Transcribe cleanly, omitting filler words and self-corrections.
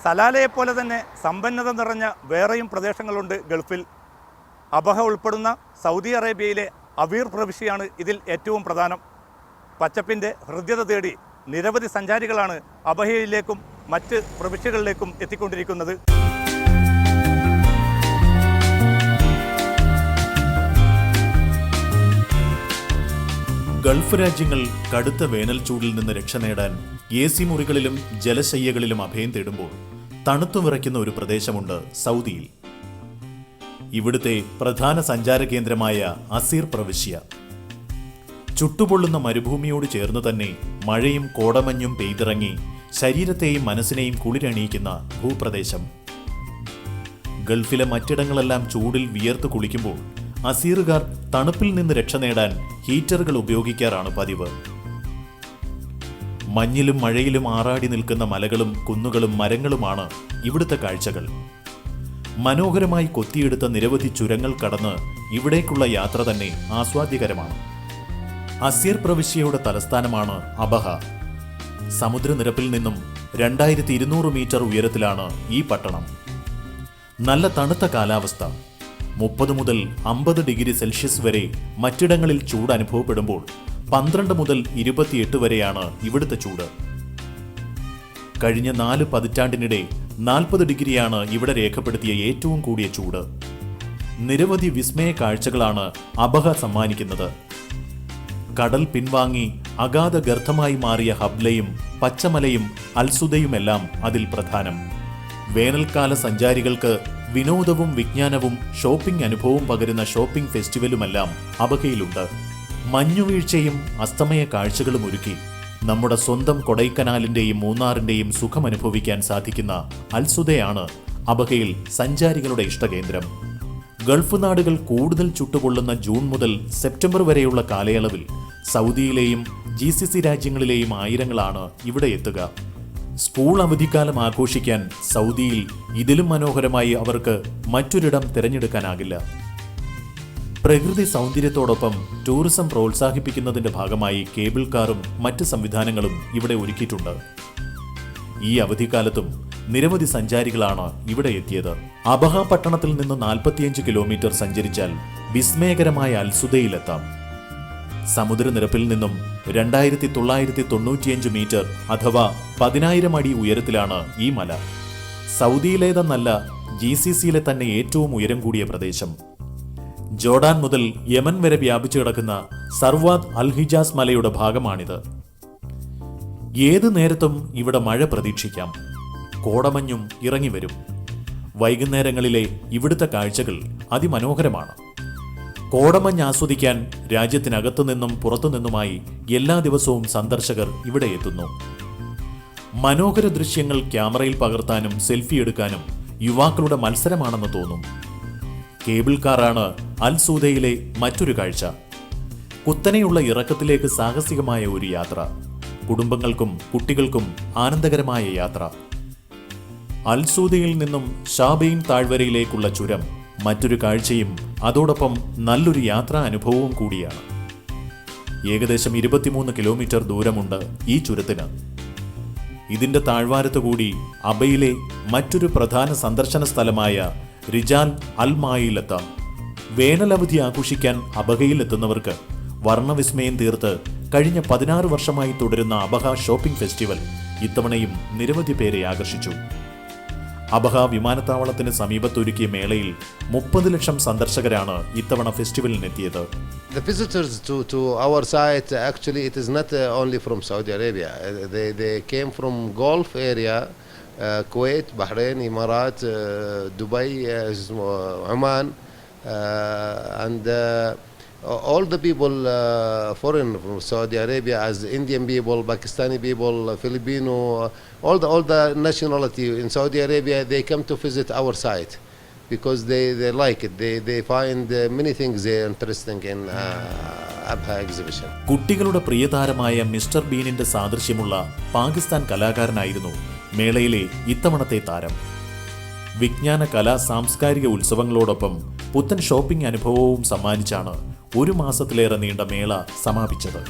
സലാലയെപ്പോലെ തന്നെ സമ്പന്നത നിറഞ്ഞ വേറെയും പ്രദേശങ്ങളുണ്ട് ഗൾഫിൽ. അബഹ ഉൾപ്പെടുന്ന സൗദി അറേബ്യയിലെ അവീർ പ്രവിശ്യയാണ് ഇതിൽ ഏറ്റവും പ്രധാനം. പച്ചപ്പിൻ്റെ ഹൃദ്യത തേടി നിരവധി സഞ്ചാരികളാണ് അബഹയിലേക്കും മറ്റ് പ്രവിശ്യകളിലേക്കും എത്തിക്കൊണ്ടിരിക്കുന്നത്. ഗൾഫ് രാജ്യങ്ങൾ കടുത്ത വേനൽ ചൂടിൽ നിന്ന് രക്ഷ നേടാൻ AC മുറികളിലും ജലശയ്യകളിലും അഭയം തേടുമ്പോൾ തണുത്തു വിറയ്ക്കുന്ന ഒരു പ്രദേശമുണ്ട് സൗദിയിൽ. ഇവിടുത്തെ പ്രധാന സഞ്ചാര കേന്ദ്രമായ അസീർ പ്രവിശ്യ. ചുട്ടുപൊള്ളുന്ന മരുഭൂമിയോട് ചേർന്ന് തന്നെ മഴയും കോടമഞ്ഞും പെയ്തിറങ്ങി ശരീരത്തെയും മനസ്സിനെയും കുളിരണിയിക്കുന്ന ഭൂപ്രദേശം. ഗൾഫിലെ മറ്റിടങ്ങളെല്ലാം ചൂടിൽ വിയർത്ത് കുളിക്കുമ്പോൾ അസീറുകാർ തണുപ്പിൽ നിന്ന് രക്ഷ നേടാൻ ഹീറ്ററുകൾ ഉപയോഗിക്കാറാണ് പതിവ്. മഞ്ഞിലും മഴയിലും ആറാടി നിൽക്കുന്ന മലകളും കുന്നുകളും മരങ്ങളുമാണ് ഇവിടുത്തെ കാഴ്ചകൾ. മനോഹരമായി കൊത്തിയെടുത്ത നിരവധി ചുരങ്ങൾ കടന്ന് ഇവിടേക്കുള്ള യാത്ര തന്നെ ആസ്വാദ്യകരമാണ്. Asir പ്രവിശ്യയുടെ തലസ്ഥാനമാണ് Abha. സമുദ്രനിരപ്പിൽ നിന്നും 2200 മീറ്റർ ഉയരത്തിലാണ് ഈ പട്ടണം. നല്ല തണുത്ത കാലാവസ്ഥ. 30 മുതൽ 50 ഡിഗ്രി സെൽഷ്യസ് വരെ മറ്റിടങ്ങളിൽ ചൂട് അനുഭവപ്പെടുമ്പോൾ 12 മുതൽ 28 വരെയാണ് ഇവിടുത്തെ ചൂട്. കഴിഞ്ഞ 4 പതിറ്റാണ്ടിനിടെ 40 ഡിഗ്രിയാണ് ഇവിടെ രേഖപ്പെടുത്തിയ ഏറ്റവും കൂടിയ ചൂട്. നിരവധി വിസ്മയ കാഴ്ചകളാണ് അബഹ സമ്മാനിക്കുന്നത്. കടൽ പിൻവാങ്ങി അഗാധ ഗർത്തമായി മാറിയ ഹബ്ലയും പച്ചമലയും അൽസുദയുമെല്ലാം അതിൽ പ്രധാനം. വേനൽക്കാല സഞ്ചാരികൾക്ക് വിനോദവും വിജ്ഞാനവും ഷോപ്പിംഗ് അനുഭവവും പകരുന്ന ഷോപ്പിംഗ് ഫെസ്റ്റിവലുമെല്ലാം അബഹയിലുണ്ട്. മഞ്ഞുവീഴ്ചയും അസ്തമയ കാഴ്ചകളും ഒരുക്കി നമ്മുടെ സ്വന്തം കൊടൈക്കനാലിന്റെയും മൂന്നാറിന്റെയും സുഖമനുഭവിക്കാൻ സാധിക്കുന്ന അൽസുദയാണ് അബഹയിൽ സഞ്ചാരികളുടെ ഇഷ്ടകേന്ദ്രം. ഗൾഫ് നാടുകൾ കൂടുതൽ ചുട്ടുപൊള്ളുന്ന ജൂൺ മുതൽ സെപ്റ്റംബർ വരെയുള്ള കാലയളവിൽ സൗദിയിലെയും GCC രാജ്യങ്ങളിലെയും ആയിരങ്ങളാണ് ഇവിടെ എത്തുക. സ്കൂൾ അവധിക്കാലം ആഘോഷിക്കാൻ സൗദിയിൽ ഇതിലും മനോഹരമായി അവർക്ക് മറ്റൊരിടം തിരഞ്ഞെടുക്കാനാകില്ല. പ്രകൃതി സൗന്ദര്യത്തോടൊപ്പം ടൂറിസം പ്രോത്സാഹിപ്പിക്കുന്നതിന്റെ ഭാഗമായി കേബിൾ കാറും മറ്റ് സംവിധാനങ്ങളും ഇവിടെ ഒരുക്കിയിട്ടുണ്ട്. ഈ അവധിക്കാലത്തും നിരവധി സഞ്ചാരികളാണ് ഇവിടെ എത്തിയത്. അബഹ പട്ടണത്തിൽ നിന്ന് 45 കിലോമീറ്റർ സഞ്ചരിച്ചാൽ വിസ്മയകരമായ അൽസുദയിലെത്താം. സമുദ്രനിരപ്പിൽ നിന്നും 2995 മീറ്റർ അഥവാ 10,000 അടി ഉയരത്തിലാണ് ഈ മല. സൗദിയിലേതെന്നല്ല, GCCയിലെ തന്നെ ഏറ്റവും ഉയരം കൂടിയ പ്രദേശം. ജോർഡാൻ മുതൽ യമൻ വരെ വ്യാപിച്ചു കിടക്കുന്ന സർവാദ് അൽ ഹിജാസ് മലയുടെ ഭാഗമാണിത്. ഏത് നേരത്തും ഇവിടെ മഴ പ്രതീക്ഷിക്കാം. കോടമഞ്ഞും ഇറങ്ങിവരും. വൈകുന്നേരങ്ങളിലെ ഇവിടുത്തെ കാഴ്ചകൾ അതിമനോഹരമാണ്. കോടമഞ്ഞ് ആസ്വദിക്കാൻ രാജ്യത്തിനകത്തു നിന്നും പുറത്തുനിന്നുമായി എല്ലാ ദിവസവും സന്ദർശകർ ഇവിടെ എത്തുന്നു. മനോഹര ദൃശ്യങ്ങൾ ക്യാമറയിൽ പകർത്താനും സെൽഫി എടുക്കാനും യുവാക്കളുടെ മത്സരമാണെന്ന് തോന്നും. കേബിൾ കാറാണ് അൽസൂദയിലെ മറ്റൊരു കാഴ്ച. കുത്തനെയുള്ള ഇറക്കത്തിലേക്ക് സാഹസികമായ ഒരു യാത്ര. കുടുംബങ്ങൾക്കും കുട്ടികൾക്കും ആനന്ദകരമായ യാത്ര. അൽസൂദയിൽ നിന്നും ഷാബെയിൻ താഴ്വരയിലേക്കുള്ള ചുരം മറ്റൊരു കാഴ്ചയും അതോടൊപ്പം നല്ലൊരു യാത്രാ അനുഭവവും കൂടിയാണ്. ഏകദേശം 23 കിലോമീറ്റർ ദൂരമുണ്ട് ഈ ചുരത്തിന്. ഇതിന്റെ താഴ്വാരത്തുകൂടി അബയിലെ മറ്റൊരു പ്രധാന സന്ദർശന സ്ഥലമായ റിജാൽ അൽ മായിലെത്താം. വേനലവധി ആഘോഷിക്കാൻ അബഹയിലെത്തുന്നവർക്ക് വർണ്ണവിസ്മയം തീർത്ത് കഴിഞ്ഞ 16 വർഷമായി തുടരുന്ന അബഹ ഷോപ്പിംഗ് ഫെസ്റ്റിവൽ ഇത്തവണയും നിരവധി പേരെ ആകർഷിച്ചു. അബഹ വിമാനത്താവളത്തിന് സമീപത്തൊരുക്കിയ മേളയിൽ 30 ലക്ഷം സന്ദർശകരാണ് ഇത്തവണ ഫെസ്റ്റിവലിനെത്തിയത്. The visitors to our site, actually it is not only from Saudi Arabia. They came from Gulf area, Kuwait, Bahrain, Emirat, Dubai, Oman, and all the people foreign from Saudi Arabia, as Indian people, Pakistani people, Filipino, all the nationality in Saudi Arabia, they come to visit our site because they like it. They find many things they interesting in Abha exhibition. കുട്ടികളുടെ പ്രിയതാരമായ mister ബീനിന്റെ സാദൃശ്യമുള്ള പാകിസ്ഥാൻ കലാകാരനായിരുന്നു മേളയിലെ ഇത്തവണത്തെ താരം. വിജ്ഞാന കലാ സാംസ്കാരിക ഉത്സവങ്ങളോടൊപ്പം പുത്തൻ shopping അനുഭവവും സമ്മാനിച്ചാണ് 1 മാസത്തിലേറെ നീണ്ട മേള സമാപിച്ചത്.